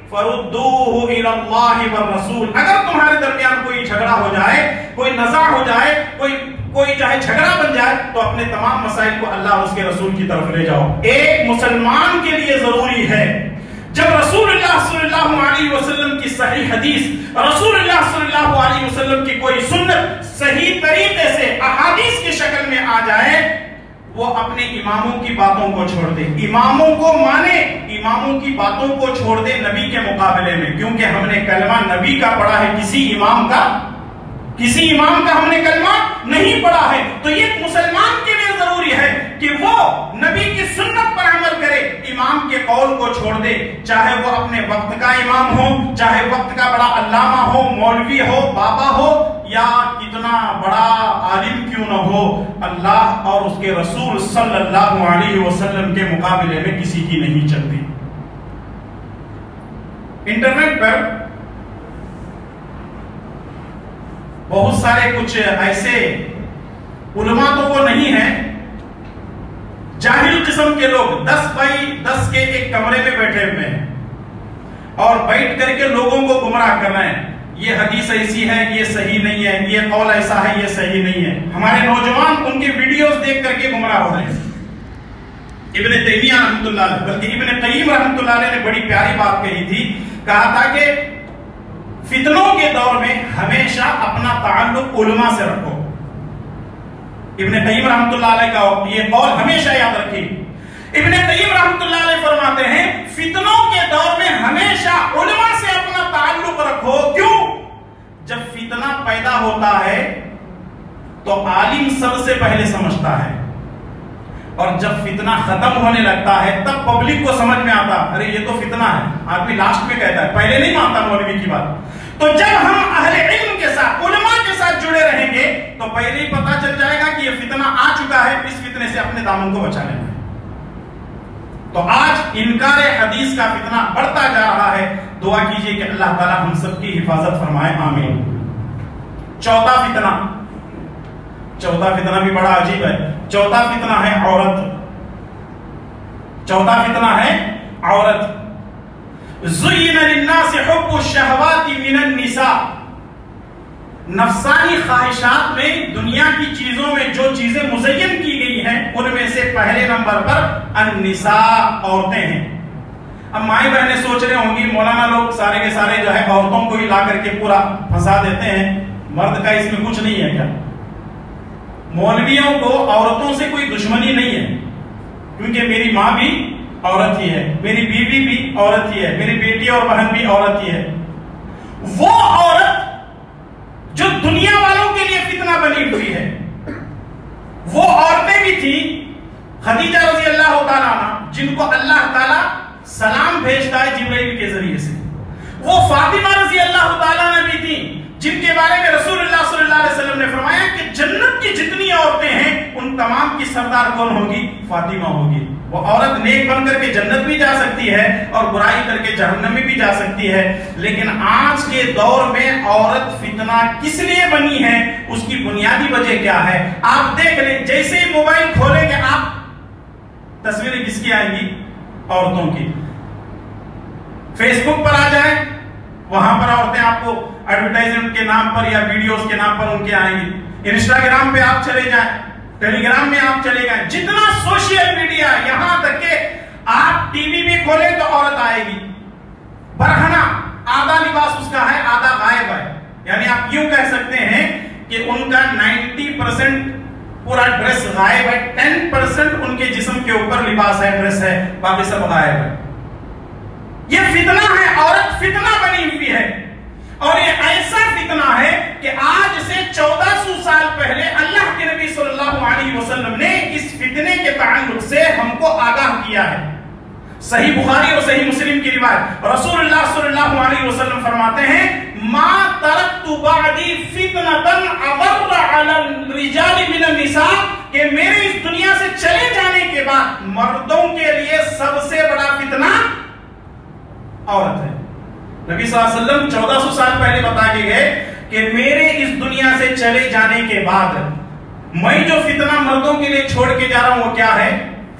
فَرُدُّوهُ إِلَى اللَّهِ وَالرَّسُولِ، اگر تمہارے درمیان کوئی جھگڑا ہو جائے، کوئی نزاع ہو جائے، کوئی چاہے جھگڑا بن جائے، تو اپنے تمام مسائل کو اللہ اور اس کے رسول کی طرف لے جاؤ۔ ایک مسلمان کے لیے ضروری ہے جب رسول اللہ صلی اللہ علیہ وسلم کی صحیح حدیث، رسول اللہ صلی اللہ علیہ وسلم کی کوئی سنت صحیح طریقے سے احادیث کی شکل میں آ جائے، وہ اپنے اماموں کی باتوں کو چھوڑ دے، اماموں کو مانے، اماموں کی باتوں کو چھوڑ دے نبی کے مقابلے میں، کیونکہ ہم نے کلمہ نبی کا پڑھا ہے، کسی امام کا ہم نے کلمہ نہیں پڑھا ہے۔ تو یہ مسلمان کے لیے ضروری ہے کہ وہ نبی کی سنت پر عمل کرے، امام کے قول کو چھوڑ دے، چاہے وہ اپنے وقت کا امام ہو، چاہے وقت کا بڑا علامہ ہو، مولوی ہو، بابا ہو، یا کتنا بڑا عالم کیوں نہ ہو، اللہ اور اس کے رسول صلی اللہ علیہ وسلم کے مقابلے میں کسی کی نہیں چلتی۔ انٹرنیٹ پر بہت سارے کچھ ایسے علماء تو وہ نہیں ہیں، جاہل قسم کے لوگ 10 بائی 10 کے ایک کمرے میں بیٹھے ہوئے ہیں اور بیٹھ کر کے لوگوں کو گمراہ کر رہے ہیں، یہ حدیث ایسی ہے، یہ صحیح نہیں ہے، یہ قول ایسا ہے، یہ صحیح نہیں ہے۔ ہمارے نوجوان ان کی ویڈیوز دیکھ کر کے گمراہ ہو رہے ہیں۔ ابن تیمیہ رحمۃ اللہ علیہ، بلکہ ابن قیم رحمۃ اللہ علیہ نے بڑی پیاری بات کہی تھی، کہا تھا کہ فتنوں کے دور میں ہمیشہ اپنا تعلق علماء سے رکھو۔ ابن قیم رحمۃ اللہ علیہ کا یہ قول ہمیشہ یاد رکھیے۔ ابن قیم رحمۃ اللہ علیہ فرماتے ہیں فتنوں کے دور میں ہمیشہ علماء سے اپنا تعلق رکھو۔ کیوں؟ جب فتنہ پیدا ہوتا ہے تو عالم سب سے پہلے سمجھتا ہے، اور جب فتنہ ختم ہونے لگتا ہے تب پبلک کو سمجھ میں آتا ارے یہ تو فتنہ ہے، آدمی لاسٹ میں کہتا ہے، پہلے نہیں مانتا مولوی کی بات۔ تو جب ہم اہل علم کے ساتھ، علماء کے ساتھ جڑے رہیں گے تو پہلے ہی پتا چل جائے گا کہ یہ فتنہ آ چکا ہے، اس فتنے سے اپنے دامن کو بچا لینا ہے۔ تو آج انکار حدیث کا فتنہ بڑھتا جا رہا ہے، دعا کیجئے کہ اللہ تعالی ہم سب کی حفاظت فرمائے، آمین۔ چوتھا فتنہ بھی بڑا عجیب ہے۔ چوتھا فتنہ ہے عورت۔ چوتھا فتنہ ہے عورت۔ زُيِّنَ لِلنَّاسِ حُبُّ الشَّهَوَاتِ مِنَ النِّسَاءِ، نفسانی خواہشات میں، دنیا کی چیزوں میں جو چیزیں مزین کی گئی ہیں ان میں سے پہلے نمبر پر النساء، عورتیں ہیں۔ اب مائیں بہنیں سوچ رہے ہوں گی مولانا لوگ سارے کے سارے جو ہے عورتوں کو ہی لا کر کے پورا پھنسا دیتے ہیں، مرد کا اس میں کچھ نہیں ہے کیا؟ مولویوں کو عورتوں سے کوئی دشمنی نہیں ہے، کیونکہ میری ماں بھی عورت ہی ہے، میری بیوی بھی عورت ہی ہے، میری بیٹی اور بہن بھی عورت ہی ہے۔ وہ عورت جو دنیا والوں کے لیے فتنہ بنی ہوئی ہے، وہ عورتیں بھی تھیں خدیجہ رضی اللہ تعالیٰ عنہ، جن کو اللہ تعالیٰ سلام بھیجتا ہے جبرائیل کے ذریعے سے۔ وہ فاطمہ رضی اللہ تعالیٰ عنہ بھی تھی جن کے بارے میں رسول اللہ صلی اللہ علیہ وسلم نے فرمایا کہ جنت کی جتنی عورتیں ہیں ان تمام کی سردار کون ہوگی؟ فاطمہ ہوگی. وہ عورت نیک بن کر کے جنت بھی جا سکتی ہے اور برائی کر کے جہنم میں بھی جا سکتی ہے. لیکن آج کے دور میں عورت فتنہ کس لیے بنی ہے؟ اس کی بنیادی وجہ کیا ہے؟ آپ دیکھ لیں، جیسے ہی موبائل کھولیں گے آپ تصویریں کس کی آئیں گی؟ عورتوں کی. فیس بک پر آ جائیں، وہاں پر عورتیں آپ کو ایڈورٹائزمنٹ کے نام پر یا ویڈیوز کے نام پر ان کے آئیں گی. انسٹاگرام پہ آپ چلے جائیں، ٹیلی گرام میں آپ چلے گئے، جتنا سوشل میڈیا، یہاں تک کہ آپ ٹی وی بھی کھولیں تو عورت آئے گی. برہنہ آدھا لباس اس کا ہے، آدھا غائب ہے. یعنی آپ یوں کہہ سکتے ہیں کہ ان کا 90% پورا ڈریس غائب ہے، 10% ان کے جسم کے اوپر لباس ہے، ڈریس ہے، باقی سب غائب ہے. یہ فتنہ ہے، عورت فتنہ بنی ہوئی ہے. اور یہ ایسا فتنہ ہے کہ آج سے 1400 سال پہلے اللہ کے نبی صلی اللہ علیہ وسلم نے اس فتنے کے تعلق سے ہم کو آگاہ کیا ہے. صحیح بخاری اور صحیح مسلم کی روایت، رسول اللہ صلی اللہ علیہ وسلم فرماتے ہیں ما ترکت بعدی فتنة اضر علی الرجال من النساء، کہ میرے اس دنیا سے چلے جانے کے بعد مردوں کے لیے سب سے بڑا فتنہ عورت ہے. نبی صلی اللہ علیہ وسلم 1400 سال پہلے بتا کے گئے کہ میرے اس دنیا سے چلے جانے کے بعد میں جو فتنہ مردوں کے لیے چھوڑ کے جا رہا ہوں وہ کیا ہے؟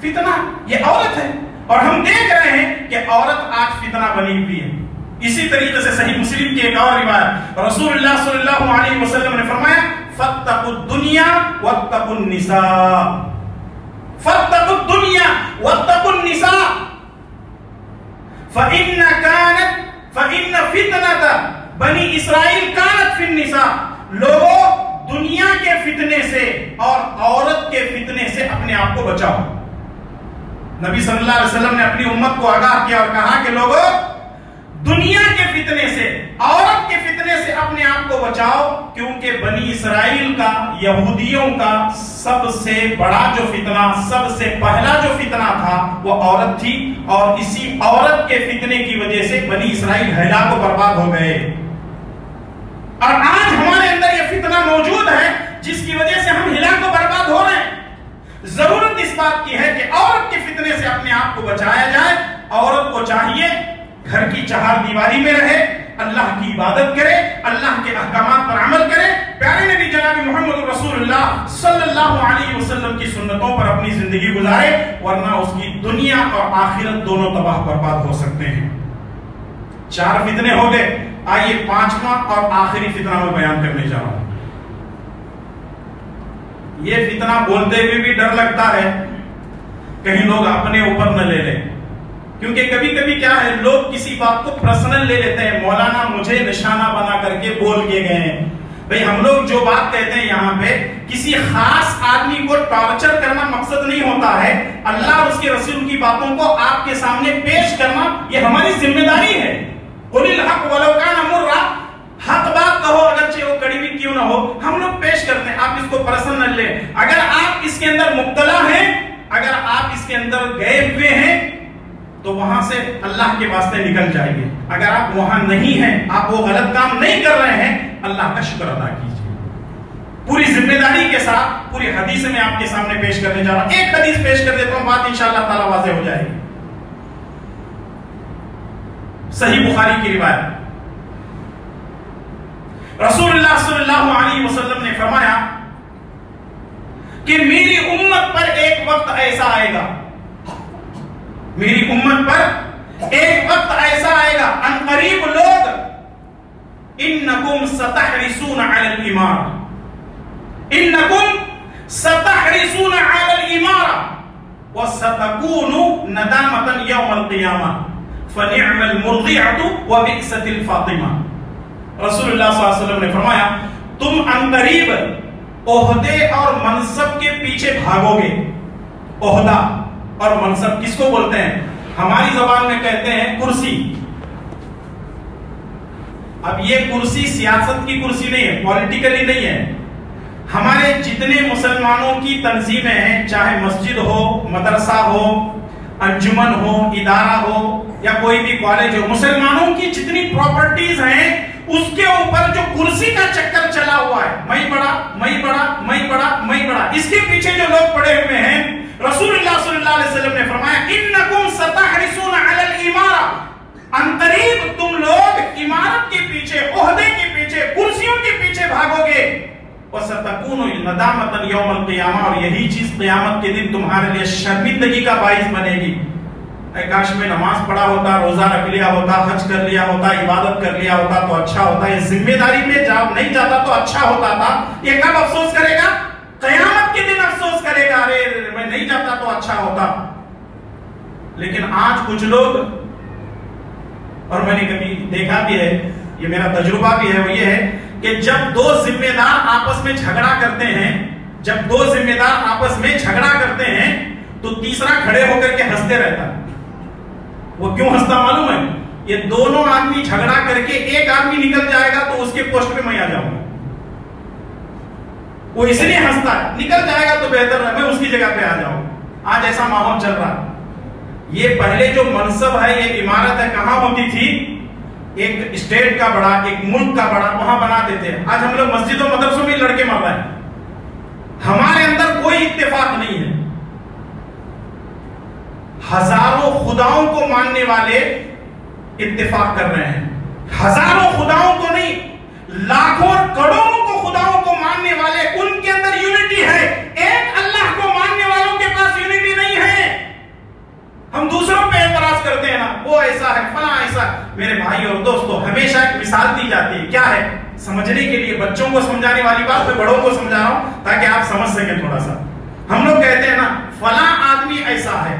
فتنہ، یہ عورت ہے. اور ہم دیکھ رہے ہیں کہ عورت آج فتنہ بنی ہوئی ہے. اسی طریقے سے صحیح مسلم کی ایک اور روایت، رسول اللہ صلی اللہ علیہ وسلم نے فرمایا فاتقوا الدنیا واتقوا النساء، فاتقوا الدنیا واتقوا النساء فإن فتنة بنی اسرائیل کانت فی النساء. لوگوں دنیا کے فتنے سے اور عورت کے فتنے سے اپنے آپ کو بچاؤ. نبی صلی اللہ علیہ وسلم نے اپنی امت کو آگاہ کیا اور کہا کہ لوگوں دنیا کے فتنے سے، عورت کے فتنے سے اپنے آپ کو بچاؤ، کیونکہ بنی اسرائیل کا، یہودیوں کا سب سے بڑا جو فتنہ، سب سے پہلا جو فتنہ تھا وہ عورت تھی. اور اسی عورت کے فتنے کی وجہ سے بنی اسرائیل ہلاک و برباد ہو گئے. اور آج ہمارے اندر یہ فتنہ موجود ہے جس کی وجہ سے ہم ہلاک و برباد ہو رہے ہیں. ضرورت اس بات کی ہے کہ عورت کے فتنے سے اپنے آپ کو بچایا جائے. عورت کو چاہیے گھر کی چہار دیواری میں رہے، اللہ کی عبادت کرے، اللہ کے احکامات پر عمل کرے، پیارے نبی جناب محمد رسول اللہ صلی اللہ علیہ وسلم کی سنتوں پر اپنی زندگی گزارے، ورنہ اس کی دنیا اور آخرت دونوں تباہ برباد ہو سکتے ہیں. 4 فتنے ہو گئے. آئیے 5واں اور آخری فتنہ میں بیان کرنے جا رہا ہوں. یہ فتنہ بولتے ہوئے بھی ڈر لگتا ہے کہیں لوگ اپنے اوپر نہ لے لیں، کیونکہ کبھی کبھی کیا ہے، لوگ کسی بات کو پرسنل لے لیتے ہیں. مولانا مجھے نشانہ بنا کر کے بول کے گئے ہیں. بھئی ہم لوگ جو بات کہتے ہیں یہاں پہ کسی خاص آدمی کو ٹارچر کرنا مقصد نہیں ہوتا ہے. اللہ اور اس کے رسول کی باتوں کو آپ کے سامنے پیش کرنا یہ ہماری ذمہ داری ہے. قُلِ الْحَقُّ وَلَوْ كَانَ مُرًّا، حق بات کہو اگرچہ وہ کڑوی کیوں نہ ہو، ہم لوگ پیش کرتے ہیں. آپ اس کو پرسنل لیں. اگر آپ اس کے اندر مبتلا ہیں، اگر آپ اس کے اندر گئے ہوئے ہیں تو وہاں سے اللہ کے واسطے نکل جائیے. اگر آپ وہاں نہیں ہیں، آپ وہ غلط کام نہیں کر رہے ہیں، اللہ کا شکر ادا کیجیے. پوری ذمہ داری کے ساتھ پوری حدیث میں آپ کے سامنے پیش کرنے جا رہا ہوں. ایک حدیث پیش کر دیتا ہوں، بات انشاءاللہ تعالی واضح ہو جائے گی. صحیح بخاری کی روایت، رسول اللہ صلی اللہ علیہ وسلم نے فرمایا کہ میری امت پر ایک وقت ایسا آئے گا، میری امت پر ایک وقت ایسا آئے گا، ان قریب لوگ انکم ستحرسون علی الامارہ، انکم ستحرسون علی الامارہ وستکون ندامتا یوم القیامہ فنعم المرضعۃ وبئست الفاطمہ. رسول اللہ صلی اللہ علیہ وسلم نے فرمایا تم ان قریب عہدے اور منصب کے پیچھے بھاگو گے. عہدہ اور منصب کس کو بولتے ہیں؟ ہماری زبان میں کہتے ہیں کرسی. اب یہ کرسی سیاست کی کرسی نہیں ہے، پولیٹیکلی نہیں ہے. ہمارے جتنے مسلمانوں کی تنظیمیں ہیں، چاہے مسجد ہو، مدرسہ ہو، انجمن ہو, ادارہ ہو یا کوئی بھی کالج ہو, مسلمانوں کی جتنی پراپرٹیز ہیں اس کے اوپر جو کرسی کا چکر چلا ہوا ہے, میں بڑا میں بڑا میں بڑا میں بڑا, اس کے پیچھے جو لوگ پڑے ہوئے ہیں, رسول اللہ صلی اللہ علیہ وسلم نے فرمایا انکم ستحرسون علی الامارہ, انقریب تم لوگ عمارت کے پیچھے, عہدے کے پیچھے, کرسیوں کے پیچھے بھاگو گے, وَسَتَكُونُ نَدَامَةً يَوْمَ الْقِيَامَةِ, اور یہی چیز قیامت کے دن تمہارے لیے شرمندگی کا باعث بنے گی. اے کاش میں نماز پڑھا ہوتا, روزہ رکھ لیا ہوتا, حج کر لیا ہوتا, عبادت کر لیا ہوتا تو اچھا ہوتا, یہ ذمہ داری میں نہیں جاتا تو اچھا ہوتا تھا. یہ کب افسوس کرے گا؟ قیامت کے دن افسوس کرے گا, ارے میں نہیں جاتا تو اچھا ہوتا. لیکن آج کچھ لوگ, اور میں نے کبھی دیکھا بھی ہے, یہ میرا تجربہ بھی ہے, وہ یہ ہے کہ جب دو ذمہ دار آپس میں جھگڑا کرتے ہیں, جب دو ذمہ دار آپس میں جھگڑا کرتے ہیں تو تیسرا کھڑے ہو کر کے ہنستے رہتا ہے. وہ کیوں ہنستا معلوم ہے؟ یہ دونوں آدمی جھگڑا کر کے ایک آدمی نکل جائے گا تو اس کے پوسٹ پہ میں آ جاؤں گا. وہ اس لیے ہنستا ہے, نکل جائے گا تو بہتر ہے, میں اس کی جگہ پہ آ جاؤں. آج ایسا ماحول چل رہا ہے. یہ پہلے جو منصب ہے, یہ عمارت ہے, کہاں ہوتی تھی؟ ایک اسٹیٹ کا بڑا, ایک ملک کا بڑا, وہاں بنا دیتے ہیں. آج ہم لوگ مسجدوں مدرسوں میں لڑکے مر رہے ہیں, ہمارے اندر کوئی اتفاق نہیں ہے. ہزاروں خداؤں کو ماننے والے اتفاق کر رہے ہیں, ہزاروں خداؤں کو نہیں, لاکھوں اور کروڑوں کو خداؤں کو ماننے والے, ان کے اندر یونٹی ہے. ایک اللہ کو ماننے والوں کے پاس یونٹی نہیں ہے. ہم دوسروں پہ اعتراض کرتے ہیں نا, وہ ایسا ہے, فلاں ایسا. میرے بھائی اور دوستو, ہمیشہ ایک مثال دی جاتی ہے, کیا ہے؟ سمجھنے کے لیے, بچوں کو سمجھانے والی بات میں بڑوں کو سمجھا رہا ہوں تاکہ آپ سمجھ سکیں تھوڑا سا. ہم لوگ کہتے ہیں نا, فلاں آدمی ایسا ہے,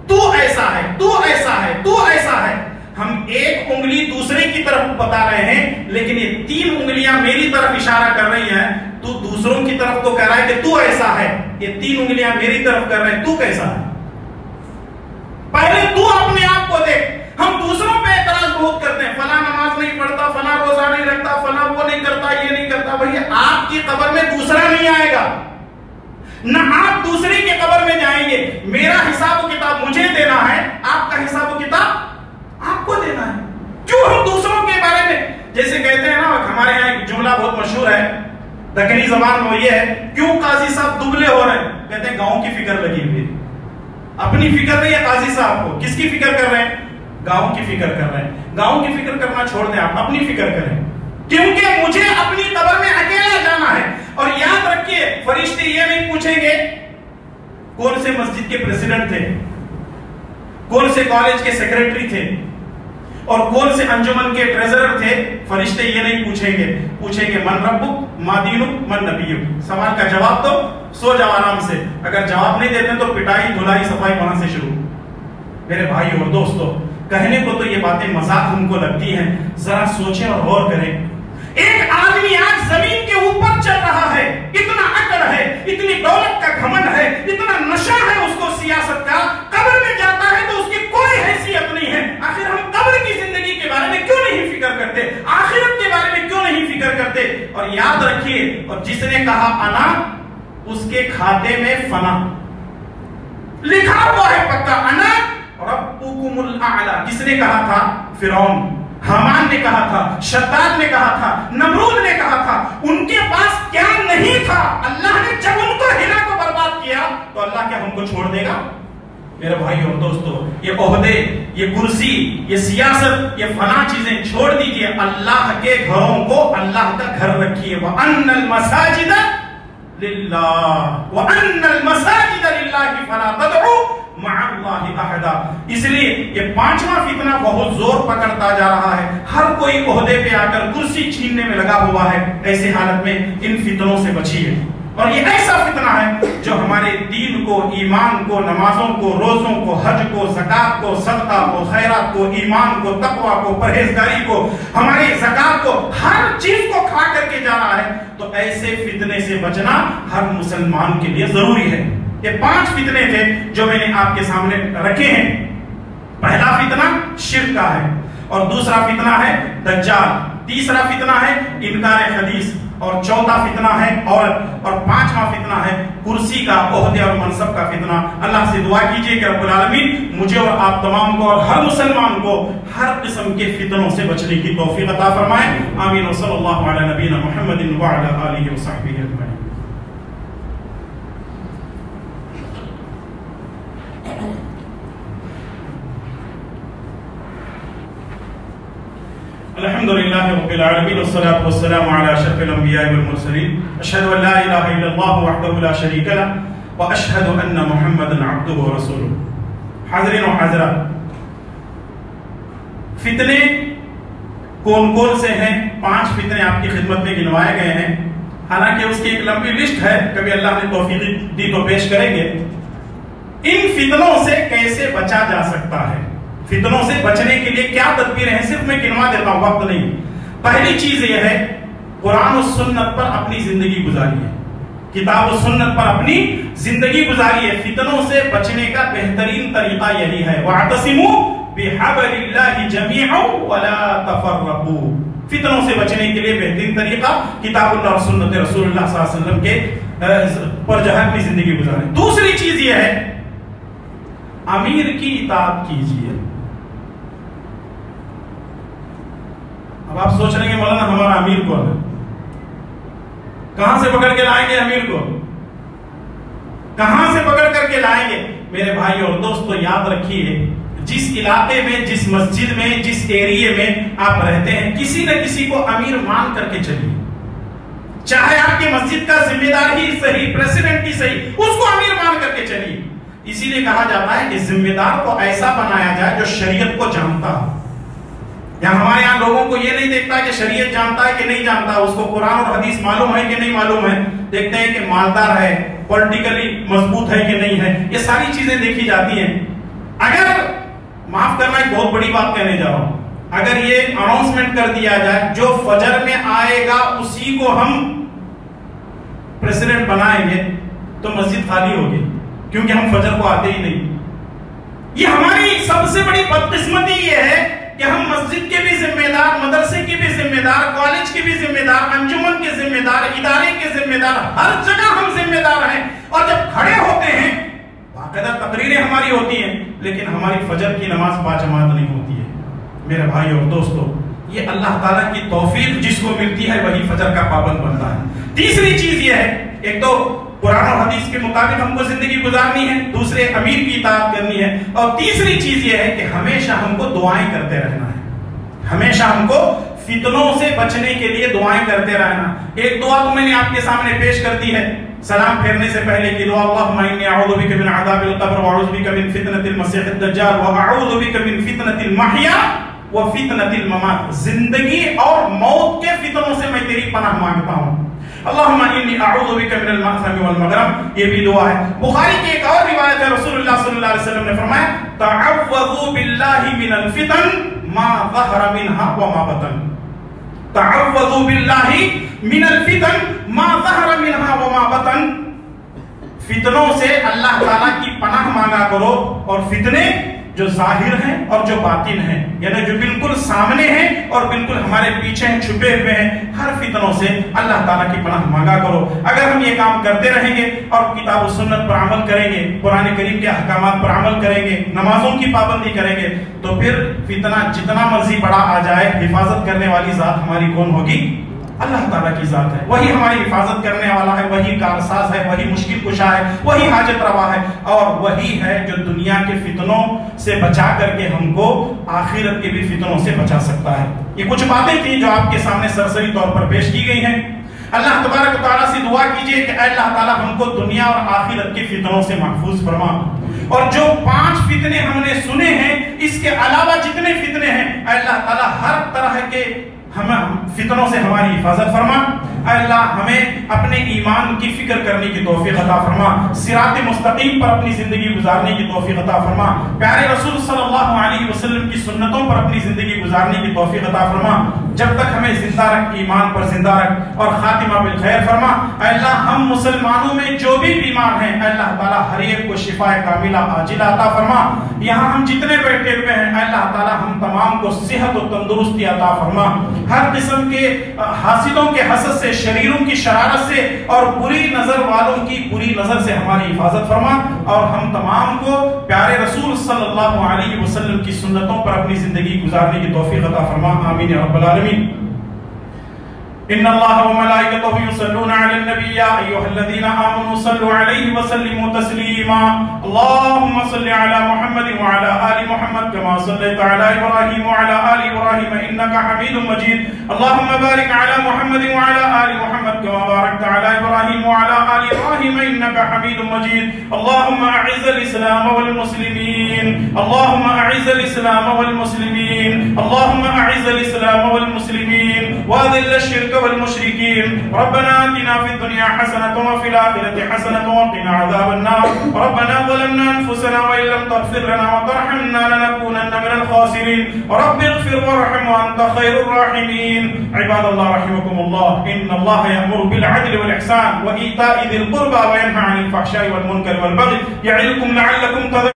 تو ایسا ہے, تو ایسا ہے, تو ایسا ہے. ہم ایک انگلی دوسرے کی طرف بتا رہے ہیں, لیکن یہ تین انگلیاں میری طرف اشارہ کر رہی ہیں. تو دوسروں کی طرف تو کہہ رہا ہے کہ تو ایسا ہے, یہ تین انگلیاں میری طرف کر رہے ہیں, تو کیسا ہے؟ پہلے تو اپنے آپ کو دیکھ. ہم دوسروں پہ اعتراض بہت کرتے ہیں, فلاں نماز نہیں پڑھتا, فلاں روزہ نہیں رکھتا, فلاں وہ نہیں کرتا, یہ نہیں کرتا. بھئی آپ کی قبر میں دوسرا نہیں آئے گا, نہ آپ دوسرے کی قبر میں جائیں گے. میرا حساب و کتاب مجھے دینا ہے, آپ کا حساب و کتاب آپ کو دینا ہے. کیوں ہم دوسروں کے بارے میں, جیسے کہتے ہیں نا, ہمارے یہاں ایک جملہ بہت مشہور ہے دکنی زبان میں, وہ یہ ہے, کیوں قاضی صاحب دبلے ہو رہے ہیں؟ کہتے ہیں گاؤں کی فکر لگی ہوئی. اپنی فکر نہیں ہے قاضی صاحب کو, کس کی فکر کر رہے ہیں؟ گاؤں کی فکر کر رہے ہیں. گاؤں کی فکر کرنا چھوڑ دیں, آپ اپنی فکر کریں, کیونکہ مجھے اپنی قبر میں اکیلا جانا ہے. اور یاد رکھیے, فرشتے یہ نہیں پوچھیں گے کون سے مسجد کے پریزیڈنٹ تھے, کون سے کالج کے سیکریٹری تھے, اور کون سے انجمن کے ٹریزرر تھے. فرشتے یہ نہیں پوچھیں گے, پوچھیں گے من ربک, ما دینک, من نبیک. سوال کا جواب تو سو جاؤ آرام سے. اگر جواب نہیں دیتے تو پٹائی, دھلائی, صفائی وہاں سے شروع. میرے بھائی اور دوستو, کہنے کو تو یہ باتیں مذاق ہم کو لگتی ہیں, ذرا سوچیں اور غور کریں. ایک آدمی آج زمین کے اوپر چل رہا ہے, اتنا عقل ہے, اتنی دولت کا گھمنڈ ہے, اتنا نشہ ہے اس کو سیاست کا, قبر میں جاتا ہے تو اس کی کوئی حیثیت نہیں ہے. آخر ہم قبر کی زندگی کے بارے میں کیوں نہیں فکر کرتے, آخرت کے بارے میں کیوں نہیں فکر کرتے؟ اور یاد رکھیے, اور جس نے کہا انا, اس کے کھاتے میں فنا لکھا ہوا ہے پکا, انا ربکم الاعلی. کس نے کہا تھا؟ فرعون. حامان نے کہا تھا, شداد نے کہا تھا, نمرود نے کہا تھا. ان کے پاس کیا نہیں تھا, اللہ نے جب ان کو ہلا کو برباد کیا تو اللہ کیا ہم کو چھوڑ دے گا؟ میرے بھائی اور دوستو, یہ عہدے, یہ کرسی, یہ سیاست, یہ فلاں چیزیں چھوڑ دیجئے. اللہ کے گھروں کو اللہ کا گھر رکھیے. وَأَنَّ الْمَسَاجِدَ لِلَّهِ وَأَنَّ الْمَسَاجِدَ لِلَّهِ فَلَا تَدْعُوا مع اللہ احدا. اس لیے یہ پانچواں فتنہ بہت زور پکڑتا جا رہا ہے. ہر کوئی عہدے پہ آ کر کرسی چھیننے میں لگا ہوا ہے. ایسے حالت میں ان فتنوں سے بچیے. اور یہ ایسا فتنہ ہے جو ہمارے دین کو, ایمان کو, نمازوں کو, روزوں کو, حج کو, زکات کو, صدقہ کو, خیرات کو, ایمان کو, تقوی کو, پرہیزگاری کو, ہماری زکات کو, ہر چیز کو کھا کر کے جا رہا ہے. تو ایسے فتنے سے بچنا ہر مسلمان کے لیے ضروری ہے. یہ 5 فتنے تھے جو میں نے آپ کے سامنے رکھے ہیں. پہلا فتنہ شرک کا ہے, اور دوسرا فتنہ ہے دجال, تیسرا فتنہ ہے انکار حدیث, اور چوتھا فتنہ ہے اور پانچواں فتنہ ہے کرسی کا، عہدے اور منصب کا فتنہ۔ اللہ سے دعا کیجئے کہ رب العالمین مجھے اور آپ تمام کو اور ہر مسلمان کو ہر قسم کے فتنوں سے بچنے کی توفیق عطا فرمائے۔ آمین و صلی اللہ علی نبینا محمد وعلی آلہ وصحبہ اجمعین۔ الحمد للہ رب العالمین والصلاة والسلام علی اشرف الانبیاء والمرسلین، اشہد ان لا الہ الا اللہ وحدہ لا شریک لہ واشہد ان محمدا عبدہ ورسولہ۔ حاضرین و حاضرات، فتنے کون کون سے ہیں؟ 5 فتنے آپ کی خدمت میں گنوائے گئے ہیں، حالانکہ اس کی ایک لمبی لسٹ ہے، کبھی اللہ نے توفیق دی تو پیش کریں گے۔ ان فتنوں سے کیسے بچا جا سکتا ہے؟ فتنوں سے بچنے کے لیے کیا تدبیریں ہیں؟ صرف میں گنوا دیتا ہوں، وقت نہیں۔ پہلی چیز یہ ہے، قرآن و سنت پر اپنی زندگی گزاری ہے، کتاب و سنت پر اپنی زندگی گزاری ہے۔ فتنوں سے بچنے کا بہترین طریقہ یہی ہے، وَاعْتَصِمُوا بِحَبْلِ اللَّهِ جَمِيعًا وَلَا تَفَرَّقُوا۔ فتنوں سے بچنے کے لیے بہترین طریقہ کتاب اللہ اور سنت رسول اللہ صلی اللہ علیہ وسلم کے پر جو ہے اپنی زندگی گزاریں۔ دوسری چیز یہ ہے، امیر کی اطاعت کیجیے۔ اب آپ سوچ رہے ہیں کہ مولانا ہمارا امیر کون ہے؟ کہاں سے پکڑ کے لائیں گے امیر کو؟ کہاں سے پکڑ کر کے لائیں گے؟ میرے بھائی اور دوستو، یاد رکھیے، جس علاقے میں، جس مسجد میں، جس ایریے میں آپ رہتے ہیں، کسی نہ کسی کو امیر مان کر کے چلیے۔ چاہے آپ کی مسجد کا ذمہ دار ہی صحیح، پریسیڈنٹ ہی صحیح، اس کو امیر مان کر کے چلیے۔ اسی لیے کہا جاتا ہے کہ ذمہ دار کو ایسا بنایا جائے جو شریعت کو جانتا ہو۔ یا ہمارے یہاں لوگوں کو یہ نہیں دیکھتا کہ شریعت جانتا ہے کہ نہیں جانتا، اس کو قرآن اور حدیث معلوم ہے کہ نہیں معلوم ہے، دیکھتے ہیں کہ مالدار ہے، پولیٹیکلی مضبوط ہے کہ نہیں ہے، یہ ساری چیزیں دیکھی جاتی ہیں۔ اگر معاف کرنا، ایک بہت بڑی بات کہنے جا رہا ہوں، اگر یہ اناؤنسمنٹ کر دیا جائے جو فجر میں آئے گا اسی کو ہم پریزیڈنٹ بنائیں گے تو مسجد خالی ہوگی، کیونکہ ہم فجر کو آتے ہی نہیں۔ یہ ہماری سب سے بڑی بدقسمتی یہ ہے کہ ہم مسجد کے بھی ذمہ دار، مدرسے کے بھی ذمہ دار، کالج کے بھی ذمہ دار، انجمن کے ذمہ دار، ادارے کے ذمہ دار، ہر جگہ ہم ذمہ دار ہیں، اور جب کھڑے ہوتے ہیں باقاعدہ تقریریں ہماری ہوتی ہیں، لیکن ہماری فجر کی نماز باجماعت نہیں ہوتی ہے۔ میرے بھائی اور دوستو، یہ اللہ تعالیٰ کی توفیق جس کو ملتی ہے وہی فجر کا پابند بنتا ہے۔ تیسری چیز یہ ہے، ایک تو قرآن اور حدیث کے مطابق ہم کو زندگی گزارنی ہے، دوسرے امیر کی اطاعت کرنی ہے، اور تیسری چیز یہ ہے کہ ہمیشہ ہم کو دعائیں کرتے رہنا ہے۔ ہمیشہ ہم کو فتنوں سے بچنے کے لیے دعائیں کرتے رہنا۔ ایک دعا تو میں نے آپ کے سامنے پیش کر دی ہے، سلام پھیرنے سے پہلے کی دعا، اللہم انی اعوذ بک من عذاب القبر واعوذ بک من فتنة المسیح الدجال واعوذ بک من فتنة المحیا وفتنة الممات۔ زندگی اور موت کے فتنوں سے میں تیری پناہ مانگتا ہوں۔ اللہم انی اعوذ بک من المأثم والمغرم، یہ بھی دعا ہے۔ بخاری کی ایک اور روایت ہے، رسول اللہ صلی اللہ علیہ وسلم نے فرمایا، تعوذوا باللہ من الفتن ما ظہر منها وما بطن۔ تعوذوا باللہ من الفتن ما ظہر منها وما بطن۔ فتنوں سے اللہ تعالیٰ کی پناہ مانگا کرو، اور فتنے جو ظاہر ہیں اور جو باطن ہیں، یعنی جو بالکل سامنے ہیں اور بالکل ہمارے پیچھے ہیں، چھپے ہوئے ہیں، ہر فتنوں سے اللہ تعالیٰ کی پناہ مانگا کرو۔ اگر ہم یہ کام کرتے رہیں گے اور کتاب و سنت پر عمل کریں گے، قرآن کریم کے احکامات پر عمل کریں گے، نمازوں کی پابندی کریں گے، تو پھر فتنہ جتنا مرضی بڑا آ جائے، حفاظت کرنے والی ذات ہماری کون ہوگی؟ اللہ تعالیٰ کی ذات ہے، وہی ہماری حفاظت کرنے والا ہے، وہی کارساز ہے، وہی مشکل کشا ہے، وہی حاجت روا ہے، اور وہی ہے جو دنیا کے فتنوں سے بچا کر کے ہم کو آخرت کے بھی فتنوں سے بچا سکتا ہے۔ یہ کچھ باتیں تھیں جو آپ کے سامنے سرسری طور پر پیش کی گئی ہیں۔ اللہ تبارک و تعالیٰ سے دعا کیجئے کہ اے اللہ تعالیٰ ہم کو دنیا اور آخرت کے فتنوں سے محفوظ فرما، اور جو 5 فتنے ہم نے سنے ہیں، اس کے علاوہ جتنے فتنے ہیں، اے اللہ تعالیٰ ہر طرح کے فتنوں سے ہماری حفاظت فرما۔ اے اللہ ہمیں اپنے ایمان کی فکر کرنے کی توفیق عطا فرما، صراط مستقیم پر اپنی زندگی گزارنے کی توفیق عطا فرما، پیارے رسول صلی اللہ علیہ وسلم کی سنتوں پر اپنی زندگی گزارنے کی توفیق عطا فرما۔ جب تک ہمیں زندہ رکھ، ایمان پر زندہ رکھ اور خاتمہ بالخیر فرما۔ اے اللہ ہم مسلمانوں میں جو بھی بیمار ہیں، اے اللہ تعالیٰ ہر ایک کو شفا کاملہ عاجلہ عطا فرما۔ یہاں ہم جتنے بیٹھے ہوئے ہیں، اے اللہ تعالیٰ ہم تمام کو صحت و تندرستی عطا فرما، ہر قسم کے حاسدوں کے حسد سے، شریروں کی شرارت سے اور بری نظر والوں کی بری نظر سے ہماری حفاظت فرما، اور ہم تمام کو پیارے رسول صلی اللہ علیہ وسلم کی سنتوں پر اپنی زندگی گزارنے کی توفیق عطا فرما، آمین یا رب العالمین۔ ان اللہ وملائکتہ یصلون علی النبی یا ایھا الذین آمنوا صلوا علیہ وسلموا تسلیما۔ اللہم صل علی محمد وعلی آل محمد کما صلیت علی ابراہیم وعلی آل ابراہیم انک حمید مجید۔ اللہم بارک علی محمد وعلی آل محمد کما بارکت علی ابراہیم وعلی آل ابراہیم انک حمید مجید۔ اللہم اعز الاسلام والمسلمین، اللہم اعز الاسلام والمسلمین، اللہم اعز الاسلام والمسلمین واذل الشرک والمشركين۔ ربنا آتنا في الدنيا حسنة وفي الآخرة حسنة وقنا عذاب النار۔ ربنا ظلمنا أنفسنا وإن لم تغفر لنا وترحمنا لنكونن من الخاسرين۔ رب اغفر وارحم وأنت خير الراحمين۔ عباد الله رحمكم الله، إن الله يأمر بالعدل والإحسان وإيتاء ذي القربى وينهى عن الفحشاء والمنكر والبغي يعظكم لعلكم تذكرون۔